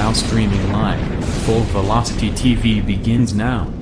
now streaming live. Full Velocity TV begins now.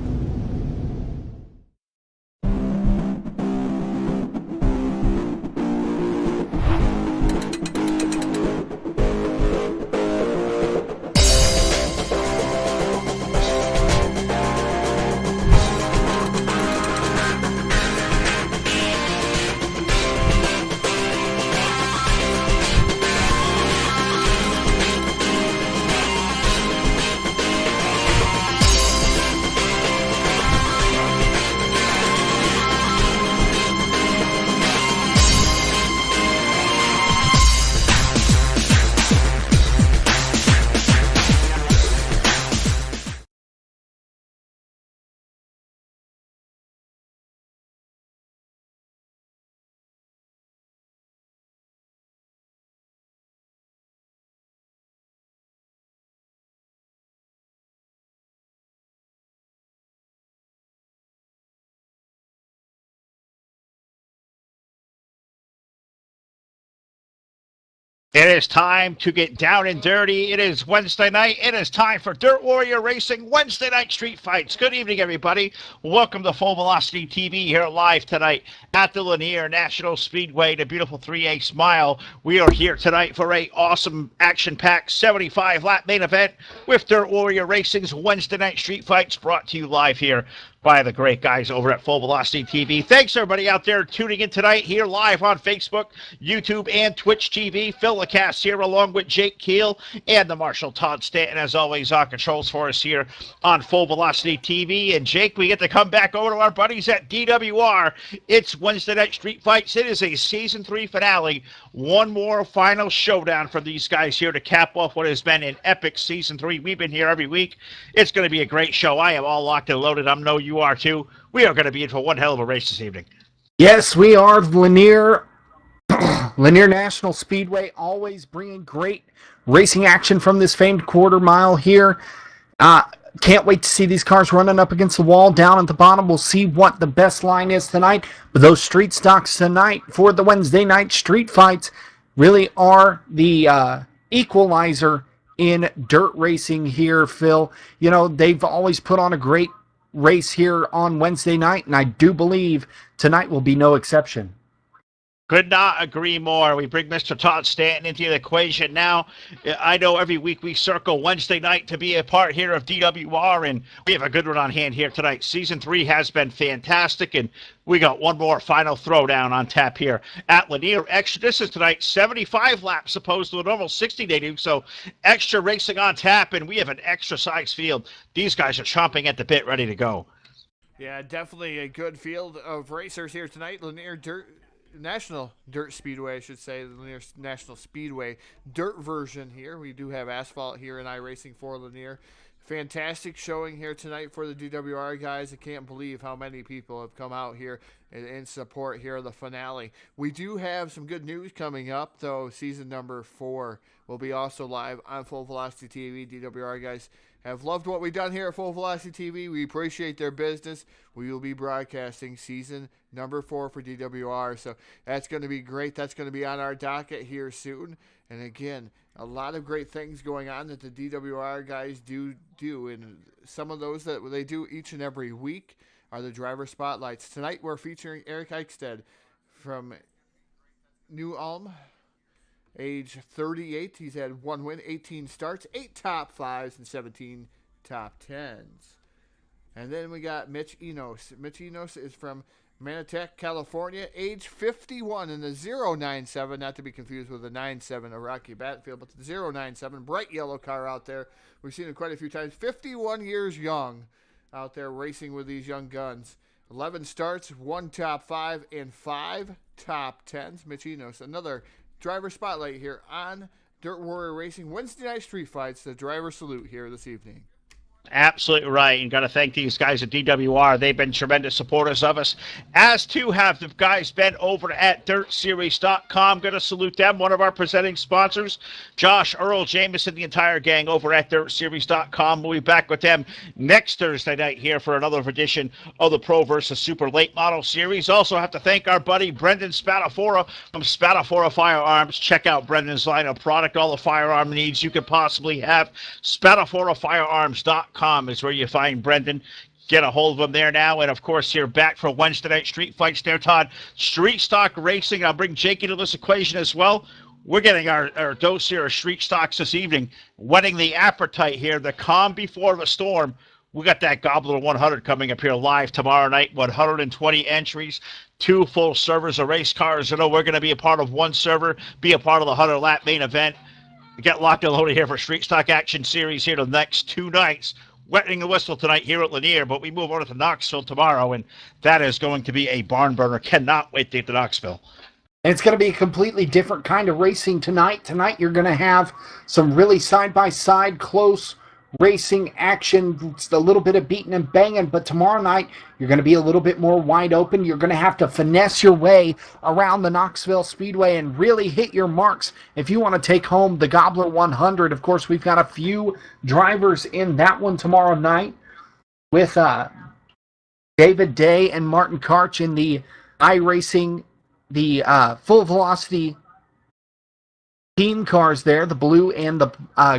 It is time to get down and dirty. It is Wednesday night. It is time for Dirt Warrior Racing Wednesday night street fights. Good evening, everybody. Welcome to Full Velocity TV here live tonight at the Lanier National Speedway, the beautiful 3A Smile. We are here tonight for a awesome action-packed 75-lap main event with Dirt Warrior Racing's Wednesday night street fights, brought to you live here by the great guys over at Full Velocity TV. Thanks, everybody out there tuning in tonight here live on Facebook, YouTube, and Twitch TV. Phil LaCasse here along with Jake Keel and the Marshal Todd Stanton, as always, on controls for us here on Full Velocity TV. And Jake, we get to come back over to our buddies at DWR. It's Wednesday night street fights. It is a season 3 finale. One more final showdown for these guys here to cap off what has been an epic season 3. We've been here every week. It's going to be a great show. I am all locked and loaded. I know you are too. We are going to be in for one hell of a race this evening. Yes, we are. Lanier National Speedway, always bringing great racing action from this famed quarter mile here. Can't wait to see these cars running up against the wall down at the bottom. We'll see what the best line is tonight. But those street stocks tonight for the Wednesday night street fights really are the equalizer in dirt racing here, Phil. You know, they've always put on a great race here on Wednesday night, and I do believe tonight will be no exception. Could not agree more. We bring Mr. Todd Stanton into the equation now. I know every week we circle Wednesday night to be a part here of DWR, and we have a good one on hand here tonight. Season 3 has been fantastic, and we got one more final throwdown on tap here at Lanier. Extra distance tonight, 75 laps opposed to a normal 60 they do, so extra racing on tap, and we have an extra size field. These guys are chomping at the bit, ready to go. Yeah, definitely a good field of racers here tonight. Lanier National Dirt Speedway, I should say, the Lanier National Speedway dirt version here. We do have asphalt here in iRacing for Lanier. Fantastic showing here tonight for the DWR guys. I can't believe how many people have come out here in support here of the finale. We do have some good news coming up, though. Season number 4 will be also live on Full Velocity TV. DWR guys have loved what we've done here at Full Velocity TV. We appreciate their business. We will be broadcasting season number 4 for DWR, so that's going to be great. That's going to be on our docket here soon. And again, a lot of great things going on that the DWR guys do, and some of those that they do each and every week are the driver spotlights. Tonight we're featuring Eric Eichstead from New Ulm, age 38. He's had 1 win, 18 starts, 8 top 5s, and 17 top 10s. And then we got Mitch Enos. Mitch Enos is from Manatech, California, age 51 in the 097, not to be confused with the 97 of Rocky Battlefield, but the 097, bright yellow car out there. We've seen it quite a few times. 51 years young out there racing with these young guns. 11 starts, 1 top 5, and 5 top 10s. Mitch Enos, another driver spotlight here on Dirt Warrior Racing Wednesday night street fights. The driver salute here this evening. Absolutely right. And got to thank these guys at DWR. They've been tremendous supporters of us, as too have the guys been over at DirtSeries.com. Going to salute them, one of our presenting sponsors. Josh, Earl, Jameson, the entire gang over at DirtSeries.com. We'll be back with them next Thursday night here for another edition of the Pro versus Super Late Model Series. Also have to thank our buddy Brendan Spadafora from Spadafora Firearms. Check out Brendan's line of product, all the firearm needs you could possibly have. SpadaforaFirearms.com is where you find Brendan. Get a hold of him there now. And, of course, here back for Wednesday night street fights there, Todd. Street stock racing. I'll bring Jake into this equation as well. We're getting our dose here of street stocks this evening. Whetting the appetite here, the calm before the storm. We got that Gobbler 100 coming up here live tomorrow night. 120 entries, 2 full servers of race cars. You know, we're going to be a part of one server, be a part of the 100-lap main event. Get locked and loaded here for Street Stock Action Series here the next 2 nights. Wetting the whistle tonight here at Lanier, but we move on to Knoxville tomorrow, and that is going to be a barn burner. Cannot wait to get to Knoxville. And it's going to be a completely different kind of racing tonight. Tonight you're going to have some really side-by-side close racing action. It's a little bit of beating and banging, but tomorrow night you're going to be a little bit more wide open. You're going to have to finesse your way around the Knoxville Speedway and really hit your marks if you want to take home the Gobbler 100. Of course, we've got a few drivers in that one tomorrow night with David Day and Martin Karch in the iRacing, the full velocity team cars there, the blue and the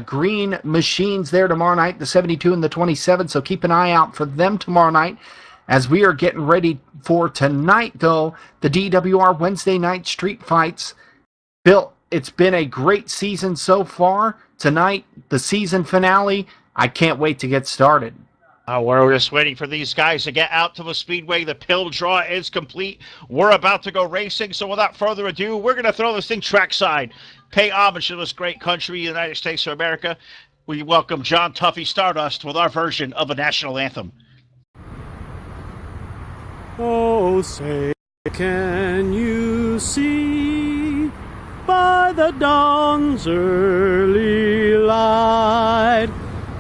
green machines there tomorrow night, the 72 and the 27. So keep an eye out for them tomorrow night. As we are getting ready for tonight, though, the DWR Wednesday night street fights. Bill, it's been a great season so far. Tonight, the season finale. I can't wait to get started. We're just waiting for these guys to get out to the Speedway. The pill draw is complete. We're about to go racing. So without further ado, we're going to throw this thing trackside. Pay homage to this great country, the United States of America. We welcome John Tuffy Stardust with our version of the national anthem. Oh, say, can you see by the dawn's early light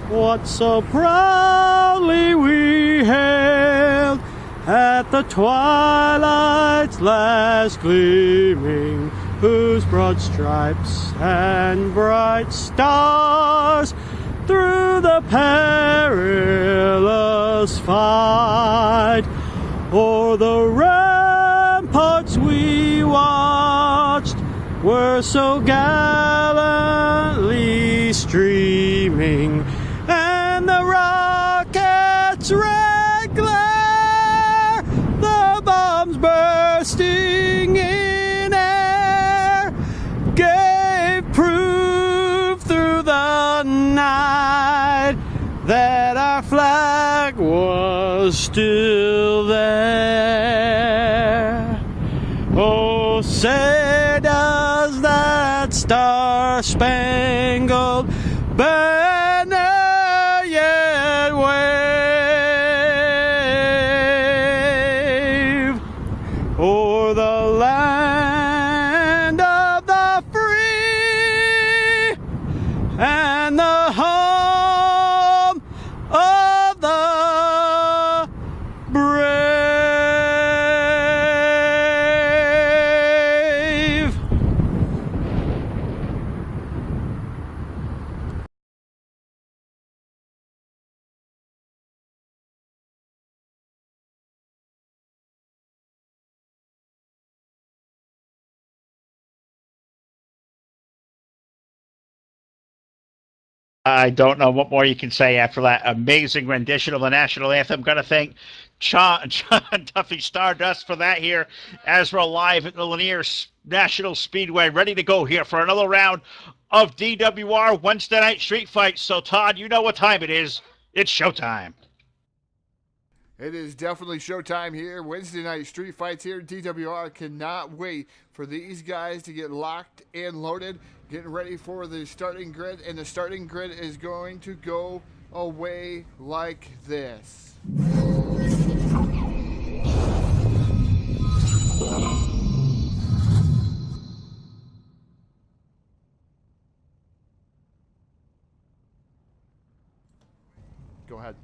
what so proudly we hailed at the twilight's last gleaming, whose broad stripes and bright stars through the perilous fight o'er the ramparts we watched were so gallantly streaming, and the rockets' red glare, the bombs bursting in air, gave proof through the night that our flag was still there. Oh, say does that star-spangled banner yet wave o'er the land of the free and the home of the brave? I don't know what more you can say after that amazing rendition of the national anthem. Got to thank John Tuffy Stardust for that here as we're live at the Lanier National Speedway, ready to go here for another round of DWR Wednesday night street fights. So, Todd, you know what time it is. It's showtime. It is definitely showtime here. Wednesday night street fights here. DWR cannot wait for these guys to get locked and loaded, getting ready for the starting grid, and the starting grid is going to go away like this. Go ahead.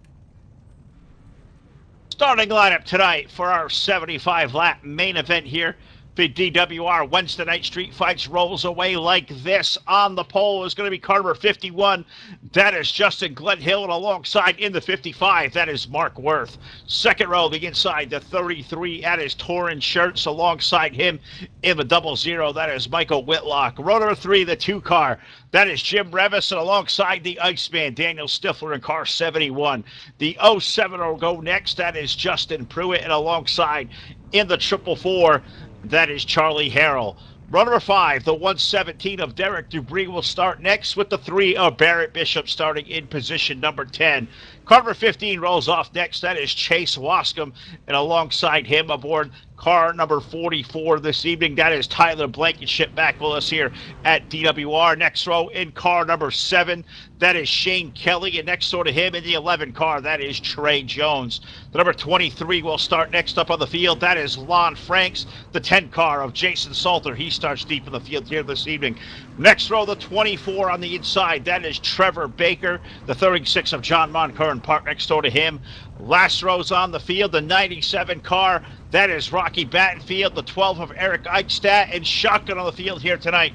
Starting lineup tonight for our 75-lap main event here. The DWR Wednesday Night Street Fights rolls away like this. On the pole is going to be car number 51. That is Justin Gledhill, and alongside in the 55, that is Mark Worth. Second row, the inside, the 33, that is Torrin Shirts. Alongside him in the 00, that is Michael Whitlock. Row number 3, the 2 car, that is Jim Revis, and alongside the Iceman, Daniel Stifler in car 71. The 07 will go next, that is Justin Pruitt, and alongside in the 444, that is Charlie Harrell. Row number 5, the 117 of Derek Dubry will start next with the 3 of Barrett Bishop starting in position number 10. Car number 15 rolls off next. That is Chase Wascom, and alongside him aboard car number 44 this evening, that is Tyler Blankenship back with us here at DWR. Next row in car number 7, that is Shane Kelly, and next door to him in the 11 car, that is Trey Jones. The number 23 will start next up on the field. That is Lon Franks. The 10 car of Jason Salter, he starts deep in the field here this evening. Next row, the 24 on the inside, that is Trevor Baker. The 36 of John Moncur parked next door to him. Last row's on the field, the 97 car, that is Rocky Battenfield. The 12 of Eric Eichstadt, and shotgun on the field here tonight.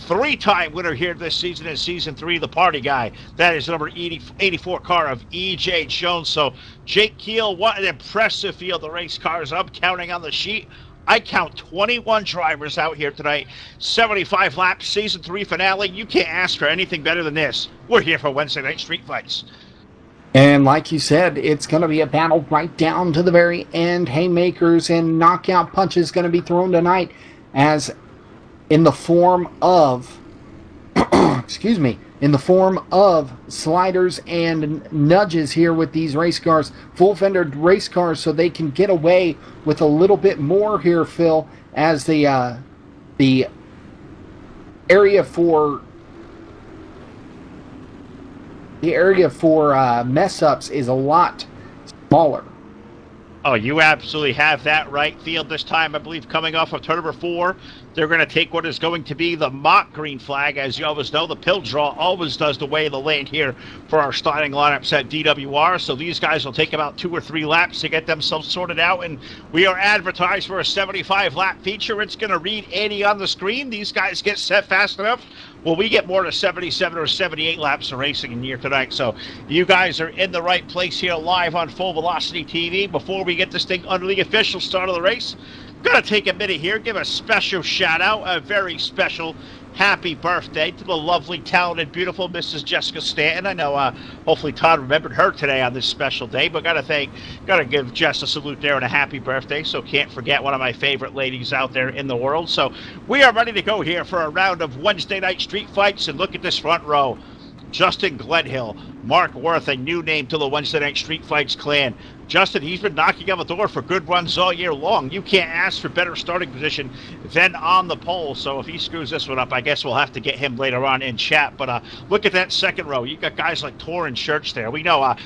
3-time winner here this season in Season 3, the party guy. That is number 84 car of E.J. Jones. So Jake Keel, what an impressive field of race cars. I'm counting on the sheet. I count 21 drivers out here tonight. 75 laps, Season 3 finale. You can't ask for anything better than this. We're here for Wednesday Night Street Fights. And like you said, it's going to be a battle right down to the very end. Haymakers and knockout punches going to be thrown tonight, as in the form of, excuse me, in the form of sliders and nudges here with these race cars, full fender race cars, so they can get away with a little bit more here, Phil, as the area for mess ups is a lot smaller. Oh, you absolutely have that right. Field this time, I believe, coming off of turn number 4. They're going to take what is going to be the mock green flag. As you always know, the pill draw always does the way of the land here for our starting lineups at DWR. So these guys will take about 2 or 3 laps to get themselves sorted out. And we are advertised for a 75-lap feature. It's going to read 80 on the screen. These guys get set fast enough. Well, we get more to 77 or 78 laps of racing in here tonight. So you guys are in the right place here live on Full Velocity TV. Before we get this thing under the official start of the race, going to take a minute here, give a special shout out, a very special happy birthday to the lovely, talented, beautiful Mrs. Jessica Stanton. I know hopefully Todd remembered her today on this special day, but got to give Jess a salute there and a happy birthday. So can't forget one of my favorite ladies out there in the world. So we are ready to go here for a round of Wednesday Night Street Fights, and look at this front row. Justin Gledhill, Mark Worth, a new name to the Wednesday Night Street Fights clan. Justin, he's been knocking on the door for good runs all year long. You can't ask for better starting position than on the pole. So if he screws this one up, I guess we'll have to get him later on in chat. But look at that second row. You got guys like Torrin Shirts there. We know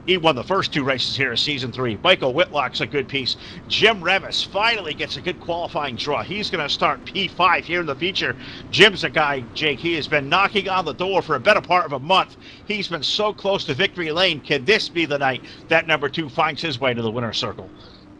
he won the first 2 races here in Season 3. Michael Whitlock's a good piece. Jim Revis finally gets a good qualifying draw. He's going to start P5 here in the feature. Jim's a guy, Jake, he has been knocking on the door for a better part of a month. He's been so close to victory lane. Can this be the night that number 2 finds his way to the winner's circle?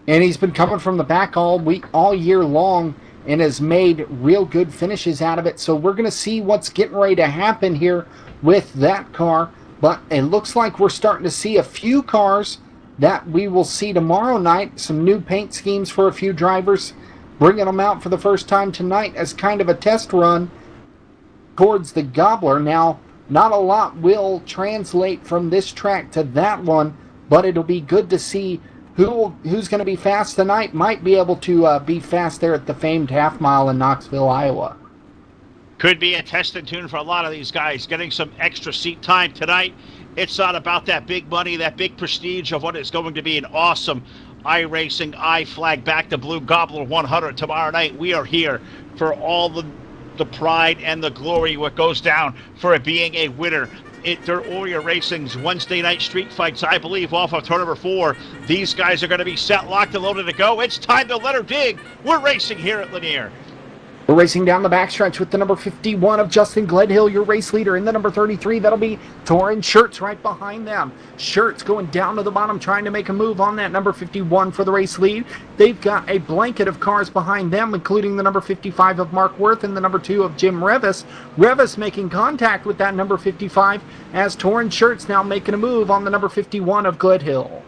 And he's been coming from the back all year long, and has made real good finishes out of it. So we're going to see what's getting ready to happen here with that car. But it looks like we're starting to see a few cars that we will see tomorrow night. Some new paint schemes for a few drivers, bringing them out for the first time tonight as kind of a test run towards the Gobbler. Now, not a lot will translate from this track to that one, but it'll be good to see who's going to be fast tonight. Might be able to be fast there at the famed half mile in Knoxville, Iowa. Could be a test and tune for a lot of these guys, getting some extra seat time tonight. It's not about that big money, that big prestige of what is going to be an awesome iRacing iFlag Back to Blue Gobbler 100 tomorrow night. We are here for all the pride and the glory, what goes down for it being a winner. Dirt Warrior Racing's Wednesday Night Street Fights, I believe, off of turn number 4. These guys are going to be set, locked, and loaded to go. It's time to let her dig. We're racing here at Lanier. We're racing down the backstretch with the number 51 of Justin Gledhill, your race leader. In the number 33, that'll be Torin Shirts right behind them. Shirts going down to the bottom, trying to make a move on that number 51 for the race lead. They've got a blanket of cars behind them, including the number 55 of Mark Worth and the number 2 of Jim Revis. Revis making contact with that number 55 as Torin Shirts now making a move on the number 51 of Gledhill.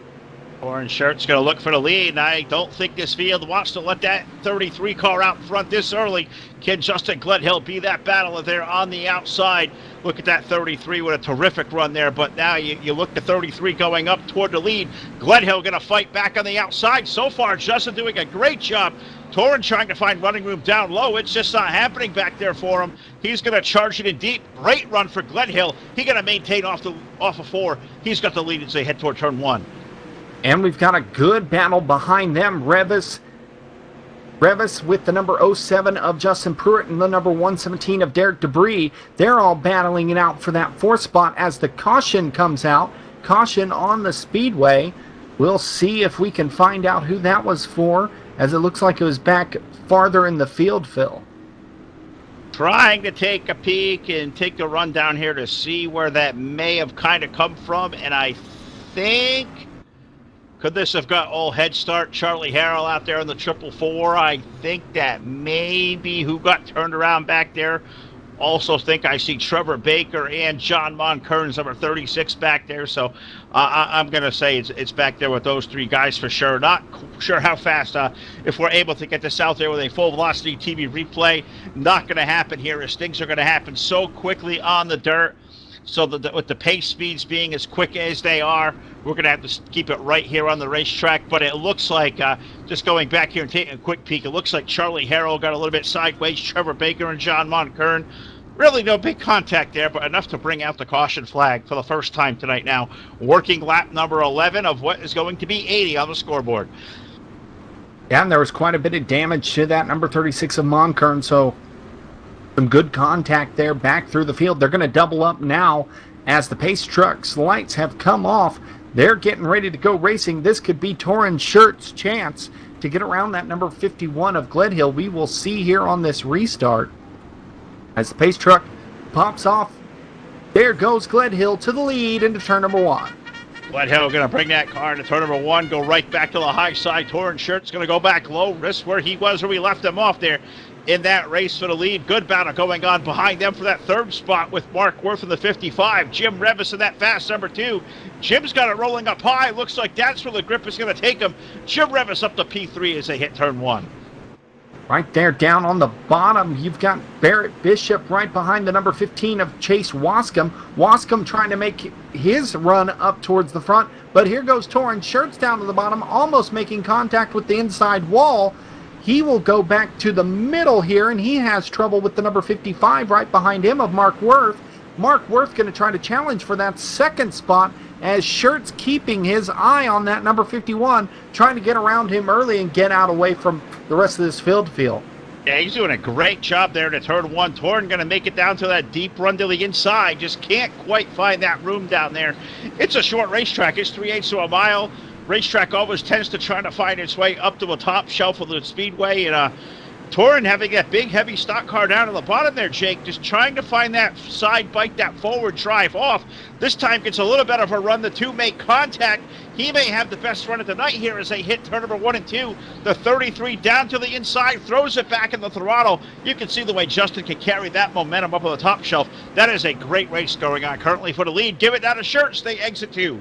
Orange Shirt's going to look for the lead, and I don't think this field wants to let that 33 car out front this early. Can Justin Gledhill be that battler there on the outside? Look at that 33 with a terrific run there, but now you look at 33 going up toward the lead. Gledhill going to fight back on the outside. So far, Justin doing a great job. Torin trying to find running room down low. It's just not happening back there for him. He's going to charge it in deep. Great run for Gledhill. He's going to maintain off of 4. He's got the lead as they head toward turn 1. And we've got a good battle behind them. Revis with the number 07 of Justin Pruitt and the number 117 of Derek Debris. They're all battling it out for that 4th spot as the caution comes out. Caution on the Speedway. We'll see if we can find out who that was for, as it looks like it was back farther in the field, Phil. Trying to take a peek and take a run down here to see where that may have kind of come from, and I think... Could this have got all head start? Charlie Harrell out there on the 444. I think that may be who got turned around back there. Also think I see Trevor Baker and John Monkern's number 36 back there. So I'm going to say it's back there with those 3 guys for sure. Not sure how fast, if we're able to get this out there with a full velocity TV replay. Not going to happen here, as things are going to happen so quickly on the dirt. So with the pace speeds being as quick as they are, we're going to have to keep it right here on the racetrack. But it looks like, just going back here and taking a quick peek, it looks like Charlie Harrell got a little bit sideways. Trevor Baker and John Monkern. Really no big contact there, but enough to bring out the caution flag for the first time tonight now. Working lap number 11 of what is going to be 80 on the scoreboard. Yeah, and there was quite a bit of damage to that number 36 of Monkern, so... some good contact there back through the field. They're going to double up now as the pace trucks lights have come off. They're getting ready to go racing. This could be Torin Shirt's chance to get around that number 51 of Gledhill. We will see here on this restart as the pace truck pops off. There goes Gledhill to the lead into turn number 1. Gledhill going to bring that car into turn number 1, go right back to the high side. Torin Shirt's going to go back low, risk where he was, where we left him off there in that race for the lead. Good battle going on behind them for that 3rd spot with Mark Worth in the 55. Jim Revis in that fast number 2. Jim's got it rolling up high. Looks like that's where the grip is going to take him. Jim Revis up to P3 as they hit turn 1. Right there down on the bottom, you've got Barrett Bishop right behind the number 15 of Chase Wascom. Wascom trying to make his run up towards the front, but here goes Torin Shirts down to the bottom, almost making contact with the inside wall. He will go back to the middle here, and he has trouble with the number 55 right behind him of Mark Worth. Mark Worth going to try to challenge for that 2nd spot as Shirts keeping his eye on that number 51, trying to get around him early and get out away from the rest of this field. Yeah, he's doing a great job there to turn 1. Torin going to make it down to that deep run to the inside. Just can't quite find that room down there. It's a short racetrack. It's 3/8 of a mile. Racetrack always tends to try to find its way up to the top shelf of the Speedway, and Torin having that big heavy stock car down at the bottom there, Jake, just trying to find that side bite, that forward drive off. This time gets a little bit of a run. The 2 make contact. He may have the best run of the night here as they hit turn number 1 and 2. The 33 down to the inside, throws it back in the throttle. You can see the way Justin can carry that momentum up on the top shelf. That is a great race going on currently for the lead. Give it down to Shirts. They exit 2.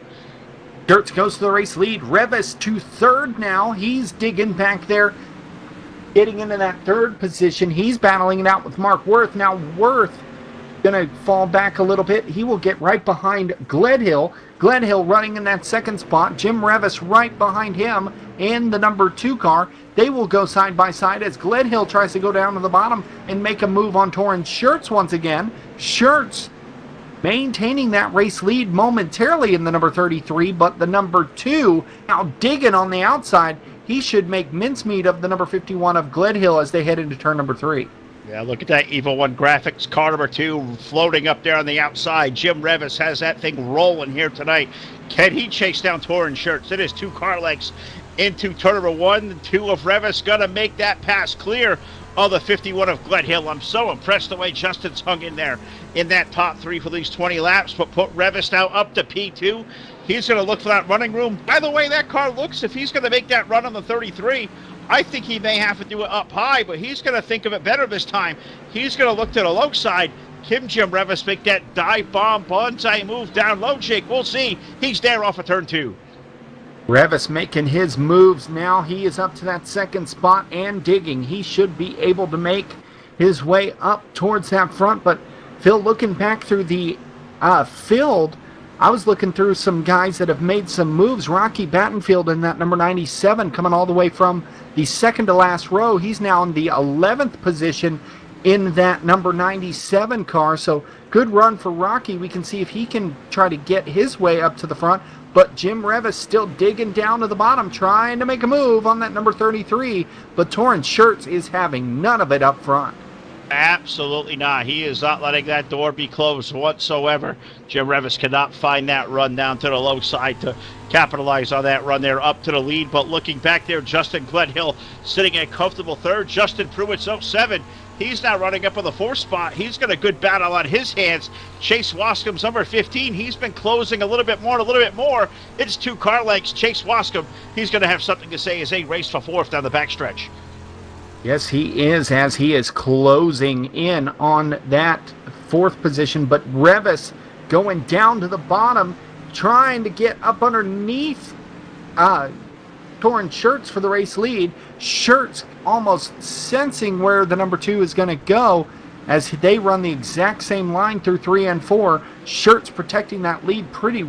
Shirts goes to the race lead. Revis to 3rd now. He's digging back there, getting into that 3rd position. He's battling it out with Mark Worth. Now Worth going to fall back a little bit. He will get right behind Gledhill. Gledhill running in that 2nd spot. Jim Revis right behind him in the number 2 car. They will go side by side as Gledhill tries to go down to the bottom and make a move on Torin Shirts once again. Shirts maintaining that race lead momentarily in the number 33, but the number 2 now digging on the outside. He should make mincemeat of the number 51 of Gledhill as they head into turn number 3. Yeah, look at that Evo 1 graphics. Car number 2 floating up there on the outside. Jim Revis has that thing rolling here tonight. Can he chase down Torin Shirts? It is 2 car lengths into turn number 1. The 2 of Revis going to make that pass clear of the 51 of Gledhill. I'm so impressed the way Justin's hung in there in that top 3 for these 20 laps, but put Revis now up to P2. He's going to look for that running room. By the way, that car looks, if he's going to make that run on the 33, I think he may have to do it up high, but he's going to think of it better this time. He's going to look to the low side. Jim Revis make that dive bomb bonsai move down low, Jake. We'll see. He's there off of turn 2. Revis making his moves now. He is up to that second spot and digging. He should be able to make his way up towards that front. But Phil, looking back through the field, I was looking through some guys that have made some moves. Rocky Battenfield in that number 97 coming all the way from the second to last row. He's now in the 11th position in that number 97 car. So good run for Rocky. We can see if he can try to get his way up to the front. But Jim Revis still digging down to the bottom, trying to make a move on that number 33. But Torrance Schertz is having none of it up front. Absolutely not. He is not letting that door be closed whatsoever. Jim Revis cannot find that run down to the low side to capitalize on that run there up to the lead. But looking back there, Justin Gledhill sitting in a comfortable third. Justin Pruitt's 07. He's now running up on the 4th spot. He's got a good battle on his hands. Chase Wascombe's number 15. He's been closing a little bit more. It's 2 car lengths. Chase Wascombe, he's going to have something to say as they race for 4th down the backstretch. Yes, he is, as he is closing in on that 4th position. But Revis going down to the bottom, trying to get up underneath Torrance Schertz for the race lead. Schertz almost sensing where the number 2 is going to go as they run the exact same line through 3 and 4. Schertz protecting that lead pretty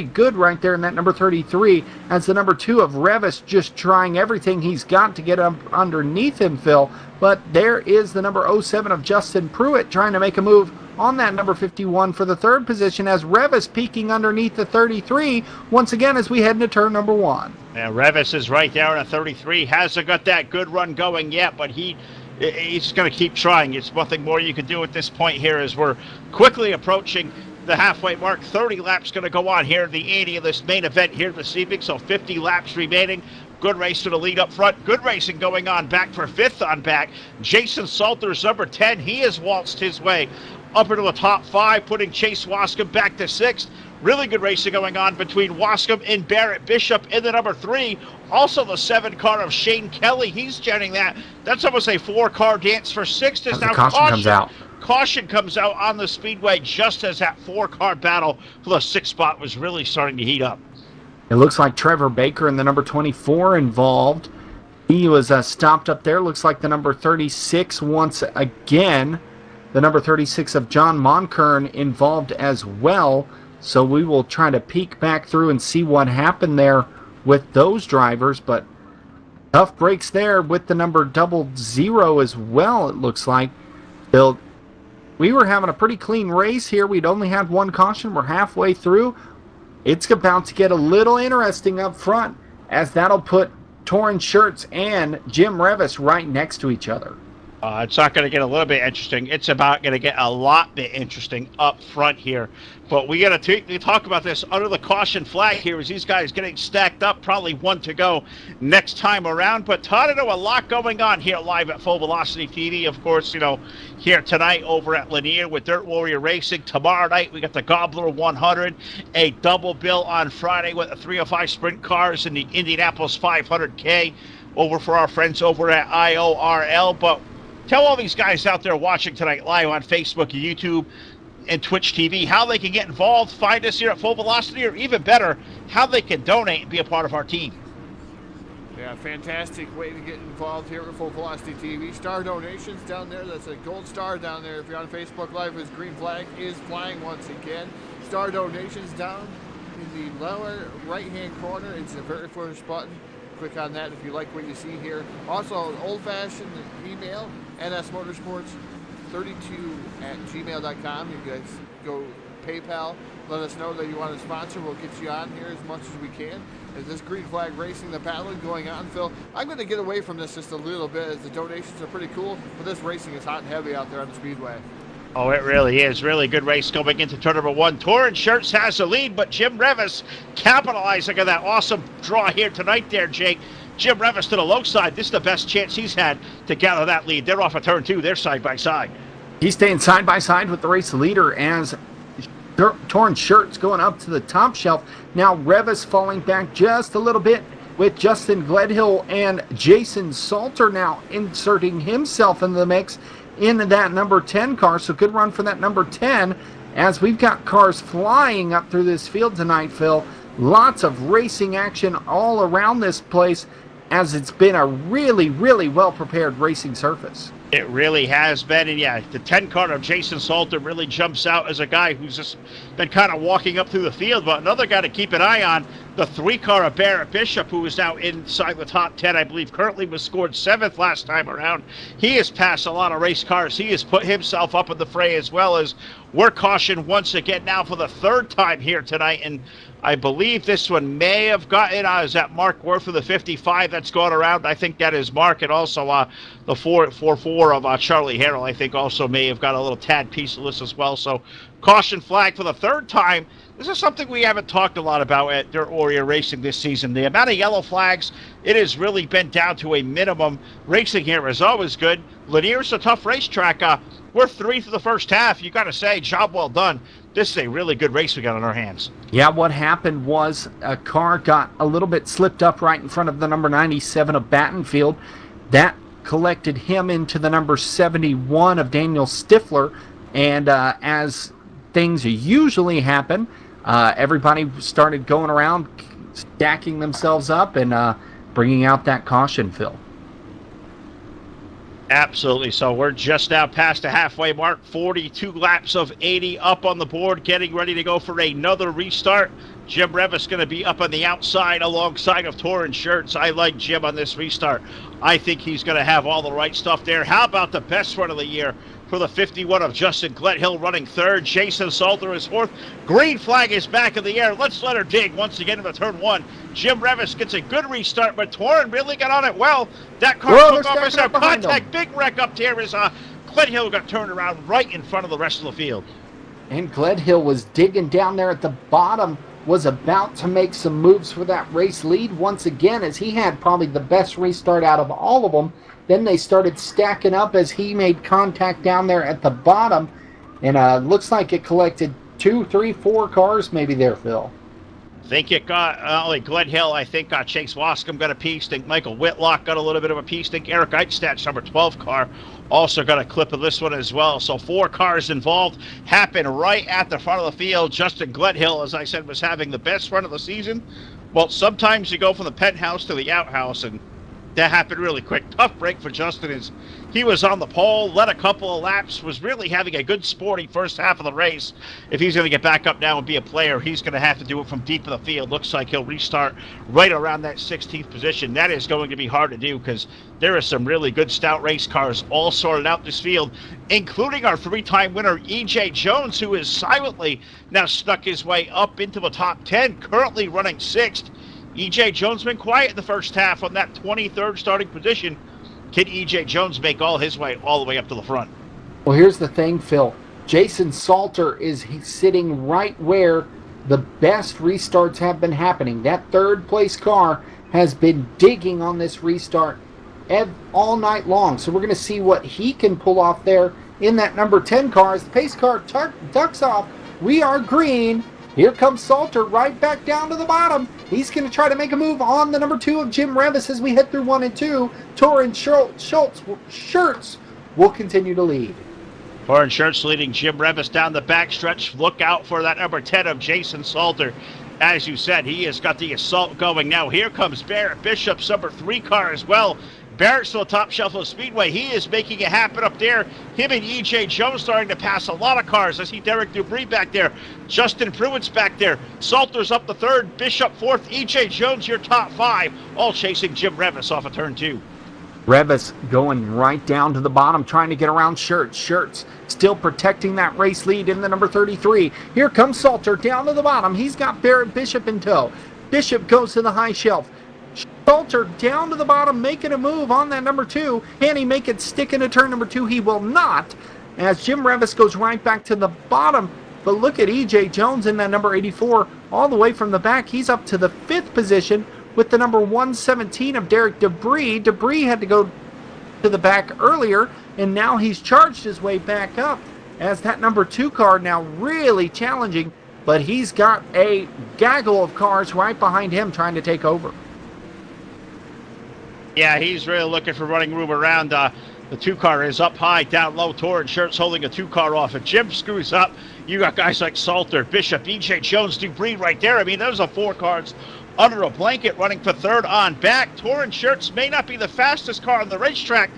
good right there in that number 33, as the number 2 of Revis just trying everything he's got to get up underneath him, Phil. But there is the number 07 of Justin Pruitt trying to make a move on that number 51 for the 3rd position, as Revis peeking underneath the 33 once again as we head into turn number 1. Yeah, Revis is right there in a 33. Hasn't got that good run going yet, but he's going to keep trying. It's nothing more you can do at this point here as we're quickly approaching the halfway mark. 30 laps going to go on here in the 80 of this main event here this evening, so 50 laps remaining. Good race to the lead up front. Good racing going on back for 5th on back. Jason Salters, number 10. He has waltzed his way up into the top 5, putting Chase Wascombe back to 6th. Really good racing going on between Wascombe and Barrett Bishop in the number 3. Also the 7 car of Shane Kelly. He's joining that. That's almost a 4-car dance for 6th. Is now caution comes out. Caution comes out on the Speedway just as that 4-car battle for the 6th spot was really starting to heat up. It looks like Trevor Baker and the number 24 involved. He was stopped up there. Looks like the number 36 once again. The number 36 of John Monkern involved as well. So we will try to peek back through and see what happened there with those drivers. But tough breaks there with the number 00 as well, it looks like. Bill, we were having a pretty clean race here. We'd only had 1 caution. We're halfway through. It's about to get a little interesting up front, as that'll put Torrance Schertz and Jim Revis right next to each other. It's not going to get a little bit interesting. It's about going to get a lot bit interesting up front here. But we got to talk about this under the caution flag here as these guys getting stacked up. Probably 1 to go next time around. But Todd, I know a lot going on here live at Full Velocity TV. Of course, here tonight over at Lanier with Dirt Warrior Racing. Tomorrow night we got the Gobbler 100, a double bill on Friday with the 305 sprint cars and the Indianapolis 500K over for our friends over at IORL. But tell all these guys out there watching tonight live on Facebook, YouTube, and Twitch TV how they can get involved, find us here at Full Velocity, or even better, how they can donate and be a part of our team. Yeah, fantastic way to get involved here at Full Velocity TV. Star donations down there. That's a gold star down there. If you're on Facebook Live, his green flag is flying once again. Star donations down in the lower right-hand corner. It's the very first button. Click on that if you like what you see here. Also, an old-fashioned email, nsmotorsports32@gmail.com. You guys go PayPal. Let us know that you want to sponsor. We'll get you on here as much as we can. As this green flag racing, the paddling going on, Phil, I'm going to get away from this just a little bit as the donations are pretty cool, but this racing is hot and heavy out there on the Speedway. Oh, it really is. Really good race going into turn number 1. Torrance Schertz has the lead, but Jim Revis capitalizing on that awesome draw here tonight there, Jake. Jim Revis to the low side. This is the best chance he's had to gather that lead. They're off of turn 2. They're side by side. He's staying side by side with the race leader as Torn Shirts going up to the top shelf. Now Revis falling back just a little bit with Justin Gledhill and Jason Salter now inserting himself into the mix in that number 10 car. So good run for that number 10 as we've got cars flying up through this field tonight, Phil. Lots of racing action all around this place as it's been a really, really well-prepared racing surface. It really has been, and yeah, the 10 car of Jason Salter really jumps out as a guy who's just been kind of walking up through the field, but another guy to keep an eye on, the 3 car of Barrett Bishop, who is now inside the top 10, I believe currently was scored 7th last time around. He has passed a lot of race cars. He has put himself up in the fray as well as we're cautioned once again now for the 3rd time here tonight, and I believe this one may have gotten, is that Mark Worth of the 55 that's going around? I think that is Mark, and also the 444 of Charlie Harrell, I think also may have got a little tad piece of this as well. So caution flag for the 3rd time. This is something we haven't talked a lot about at Dirt Warrior Racing this season. The amount of yellow flags, it has really been down to a minimum. Racing here is always good. Lanier's a tough racetrack. We're 3 through the first half. You got to say, job well done. This is a really good race we got on our hands. Yeah, what happened was a car got a little bit slipped up right in front of the number 97 of Battenfield. That collected him into the number 71 of Daniel Stifler. And as things usually happen, everybody started going around, stacking themselves up and bringing out that caution, Phil. Absolutely. So we're just now past the halfway mark. 42 laps of 80 up on the board, getting ready to go for another restart. Jim Revis going to be up on the outside alongside of Torrin Shirts. I like Jim on this restart. I think he's going to have all the right stuff there. How about the best run of the year for the 51 of Justin Gledhill running 3rd. Jason Salter is 4th. Green flag is back in the air. Let's let her dig once again into turn 1. Jim Revis gets a good restart, but Torrin really got on it well. That car took off as a contact. Big wreck up there as Gledhill got turned around right in front of the rest of the field. And Gledhill was digging down there at the bottom, was about to make some moves for that race lead once again as he had probably the best restart out of all of them. Then they started stacking up as he made contact down there at the bottom. And looks like it collected 2, 3, 4 cars maybe there, Phil. I think it got only Gledhill. I think Chase Wascom got a piece. I think Michael Whitlock got a little bit of a piece. I think Eric Eitstadt's number 12 car also got a clip of this one as well. So 4 cars involved. Happened right at the front of the field. Justin Gledhill, as I said, was having the best run of the season. Well, sometimes you go from the penthouse to the outhouse, and that happened really quick. Tough break for Justin. He was on the pole, led a couple of laps, was really having a good sporty first half of the race. If he's going to get back up now and be a player, he's going to have to do it from deep in the field. Looks like he'll restart right around that 16th position. That is going to be hard to do because there are some really good stout race cars all sorted out this field, including our 3-time winner, E.J. Jones, who is silently now snuck his way up into the top 10, currently running 6th. E.J. Jones been quiet in the first half on that 23rd starting position. Can E.J. Jones make all his way all the way up to the front? Well, here's the thing, Phil. Jason Salter is sitting right where the best restarts have been happening. That 3rd place car has been digging on this restart all night long. So we're going to see what he can pull off there in that number 10 car. As the pace car ducks off, we are green. Here comes Salter right back down to the bottom. He's going to try to make a move on the number 2 of Jim Revis as we head through 1 and 2. Torrin Shirts will continue to lead. Torrin Shirts leading Jim Revis down the backstretch. Look out for that number 10 of Jason Salter. As you said, he has got the assault going now. Here comes Barrett Bishop's number 3 car as well. Barrett's to the top shelf of Speedway. He is making it happen up there. Him and E.J. Jones starting to pass a lot of cars. I see Derek Dubry back there. Justin Pruitt's back there. Salter's up the 3rd. Bishop 4th. E.J. Jones, your top 5. All chasing Jim Revis off of turn 2. Revis going right down to the bottom, trying to get around Shirts. Shirts still protecting that race lead in the number 33. Here comes Salter down to the bottom. He's got Barrett Bishop in tow. Bishop goes to the high shelf. Salter down to the bottom, making a move on that number 2. Can he make it stick into turn number 2? He will not, as Jim Revis goes right back to the bottom. But look at E.J. Jones in that number 84, all the way from the back. He's up to the 5th position, with the number 117 of Derek Debris. Debris had to go to the back earlier, and now he's charged his way back up as that number 2 car now really challenging, but he's got a gaggle of cars right behind him trying to take over. Yeah, he's really looking for running room around. The 2 car is up high, down low. Torrance Shirts holding a 2 car off. If Jim screws up, you got guys like Salter, Bishop, EJ Jones, Debris right there. I mean, those are 4 cars under a blanket running for third on back. Torrance Shirts may not be the fastest car on the racetrack,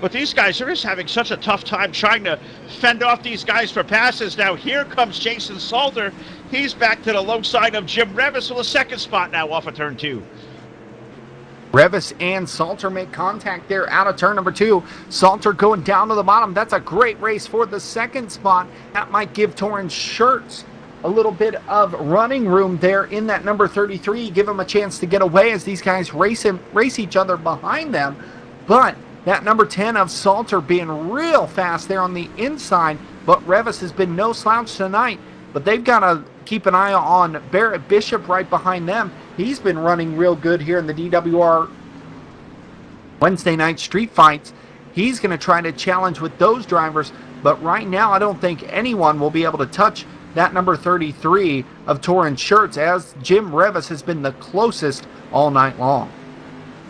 but these guys are just having such a tough time trying to fend off these guys for passes. Now here comes Jason Salter. He's back to the low side of Jim Revis with a second spot now off of turn 2. Revis and Salter make contact there out of turn number 2. Salter going down to the bottom. That's a great race for the second spot. That might give Torrance Shirts a little bit of running room there in that number 33. Give him a chance to get away as these guys race each other behind them. But that number 10 of Salter being real fast there on the inside. But Revis has been no slouch tonight. But they've got to keep an eye on Barrett Bishop right behind them. He's been running real good here in the DWR Wednesday night street fights. He's going to try to challenge with those drivers, but right now I don't think anyone will be able to touch that number 33 of Torrance Shirts, as Jim Revis has been the closest all night long.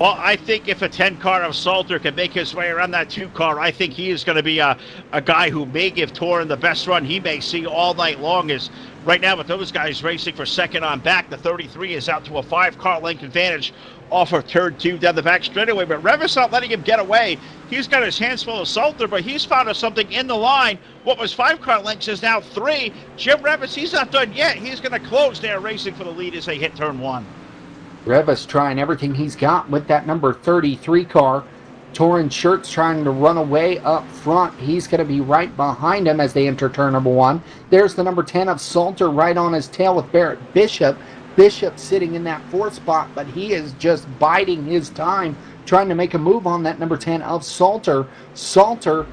Well, I think if a 10 car of Salter can make his way around that 2 car, I think he is going to be a guy who may give Torrance the best run he may see all night long. Is right now with those guys racing for second on back, the 33 is out to a 5 car length advantage off of turn 2 down the back straightaway. But Revis not letting him get away. He's got his hands full of Salter, but he's found us something in the line. What was 5 car lengths is now 3. Jim Revis, he's not done yet. He's going to close there racing for the lead as they hit turn 1. Revis trying everything he's got with that number 33 car. Torrance Shirts trying to run away up front. He's going to be right behind him as they enter turn number 1. There's the number 10 of Salter right on his tail with Barrett Bishop. Bishop sitting in that 4th spot, but he is just biding his time, trying to make a move on that number 10 of Salter. Salter,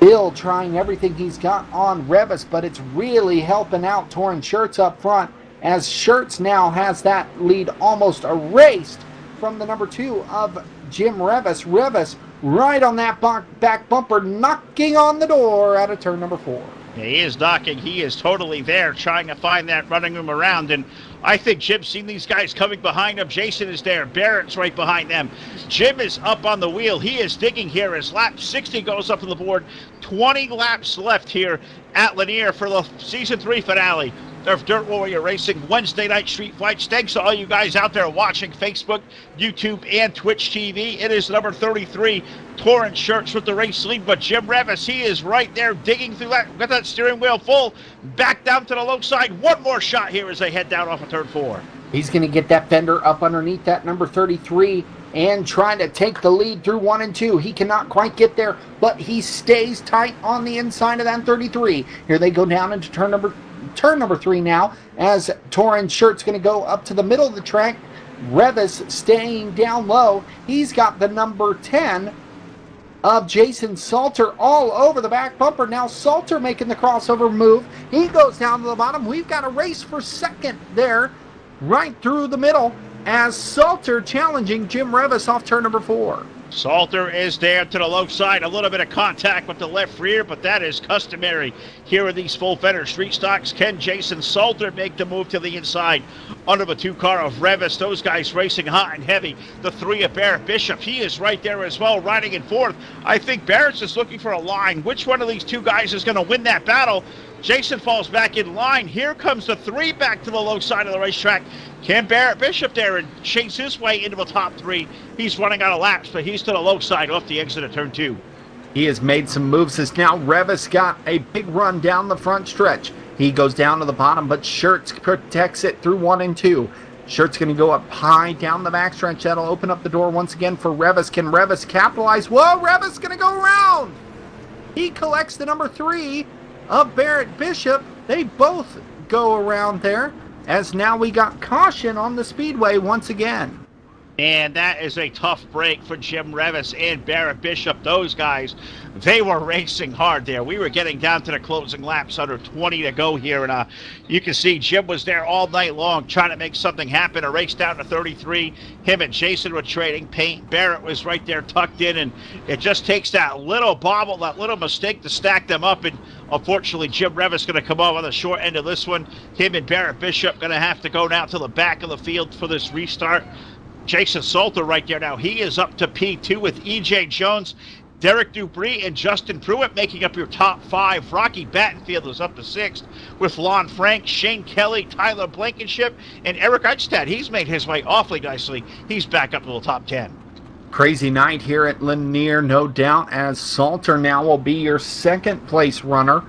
Bill trying everything he's got on Revis, but it's really helping out Torrance Shirts up front, as Shirts now has that lead almost erased from the number 2 of Jim Revis. Revis right on that back bumper, knocking on the door out of turn number 4. Yeah, he is knocking. He is totally there trying to find that running room around. And I think Jim's seen these guys coming behind him. Jason is there. Barrett's right behind them. Jim is up on the wheel. He is digging here as lap 60 goes up on the board. 20 laps left here at Lanier for the Season 3 finale of Dirt Warrior Racing Wednesday night street fights. Thanks to all you guys out there watching Facebook, YouTube, and Twitch TV. It is number 33, Torrance Shirts with the race lead, but Jim Revis, he is right there digging through that, got that steering wheel full, back down to the low side. One more shot here as they head down off of turn 4. He's going to get that fender up underneath that number 33 and trying to take the lead through 1 and 2. He cannot quite get there, but he stays tight on the inside of that 33. Here they go down into turn number 3 now, as Torrance Shirts going to go up to the middle of the track. Revis staying down low. He's got the number 10 of Jason Salter all over the back bumper. Now Salter making the crossover move. He goes down to the bottom. We've got a race for second there, right through the middle, as Salter challenging Jim Revis off turn number 4. Salter is there to the low side. A little bit of contact with the left rear, but that is customary here in these full fender street stocks. Can Jason Salter make the move to the inside under the 2 car of Revis? Those guys racing hot and heavy. The 3 of Barrett Bishop, he is right there as well, riding in 4th. I think Barrett's just looking for a line. Which one of these 2 guys is going to win that battle? Jason falls back in line. Here comes the 3 back to the low side of the racetrack. Can Barrett Bishop there and chase his way into the top 3? He's running out of laps, but he's to the low side off the exit of turn 2. He has made some moves as now Revis got a big run down the front stretch. He goes down to the bottom, but Shirts protects it through 1 and 2. Shirts going to go up high down the backstretch. That'll open up the door once again for Revis. Can Revis capitalize? Whoa, Revis going to go around. He collects the number 3 of Barrett Bishop. They both go around there, as now we got caution on the speedway once again. And that is a tough break for Jim Revis and Barrett Bishop. Those guys, they were racing hard there. We were getting down to the closing laps, under 20 to go here. And you can see Jim was there all night long trying to make something happen. A race down to 33. Him and Jason were trading paint. Barrett was right there tucked in. And it just takes that little bobble, that little mistake to stack them up. And unfortunately, Jim Revis going to come off on the short end of this one. Him and Barrett Bishop going to have to go down to the back of the field for this restart. Jason Salter right there now. He is up to P2 with E.J. Jones, Derek Dupree, and Justin Pruitt making up your top 5. Rocky Battenfield is up to 6th with Lon Frank, Shane Kelly, Tyler Blankenship, and Eric Eichstadt. He's made his way awfully nicely. He's back up to the top 10. Crazy night here at Lanier, no doubt, as Salter now will be your second place runner.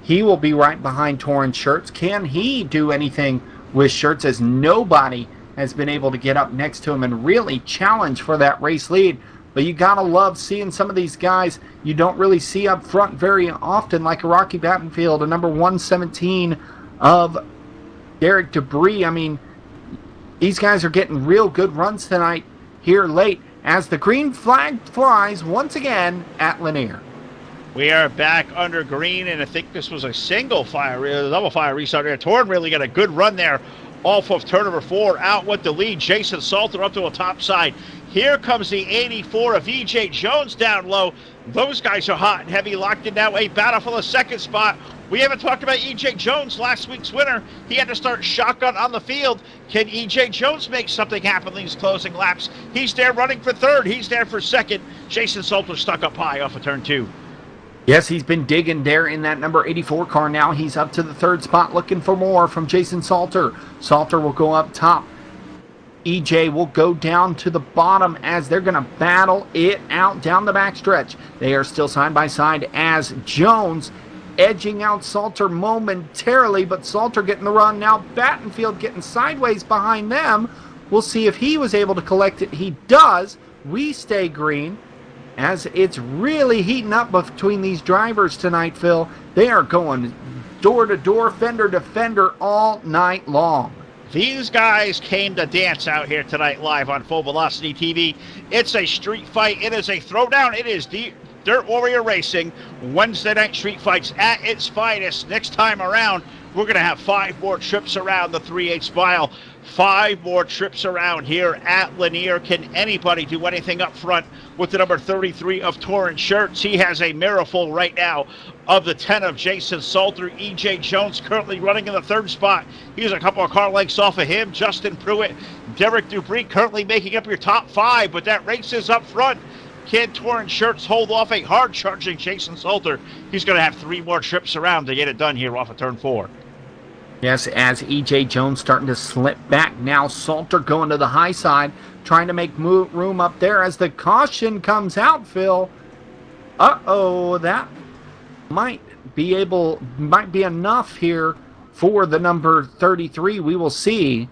He will be right behind Torrance Shirts. Can he do anything with Shirts, as nobody has been able to get up next to him and really challenge for that race lead? But you gotta love seeing some of these guys you don't really see up front very often, like a Rocky Battenfield, a number 117 of Derek Debris. I mean, these guys are getting real good runs tonight here late as the green flag flies once again at Lanier. We are back under green, and I think this was a double fire restart there. Torn really got a good run there off of turn number 4, out with the lead. Jason Salter up to a top side. Here comes the 84 of E.J. Jones down low. Those guys are hot and heavy, locked in now. A battle for the second spot. We haven't talked about E.J. Jones, last week's winner. He had to start shotgun on the field. Can E.J. Jones make something happen in these closing laps? He's there running for third. He's there for second. Jason Salter stuck up high off of turn 2. Yes, he's been digging there in that number 84 car. Now he's up to the third spot looking for more from Jason Salter. Salter will go up top. EJ will go down to the bottom as they're going to battle it out down the backstretch. They are still side by side as Jones edging out Salter momentarily, but Salter getting the run. Now Battenfield getting sideways behind them. We'll see if he was able to collect it. He does. We stay green, as it's really heating up between these drivers tonight, Phil. They are going door to door, fender to fender all night long. These guys came to dance out here tonight live on Full Velocity TV. It's a street fight. It is a throwdown. It is Dirt Warrior Racing. Wednesday night street fights at its finest. Next time around, we're going to have 5 more trips around the 3/8 mile. 5 more trips around here at Lanier. Can anybody do anything up front with the number 33 of Torrance Shirts? He has a miracle right now of the 10 of Jason Salter. E.J. Jones currently running in the third spot. He's a couple of car lengths off of him. Justin Pruitt, Derek Dupree currently making up your top 5, but that race is up front. Can Torrance Shirts hold off a hard-charging Jason Salter? He's going to have 3 more trips around to get it done here off of turn 4. Yes, as E.J. Jones starting to slip back now. Salter going to the high side, trying to make room up there as the caution comes out, Phil. Uh-oh, that might be enough here for the number 33. We will see,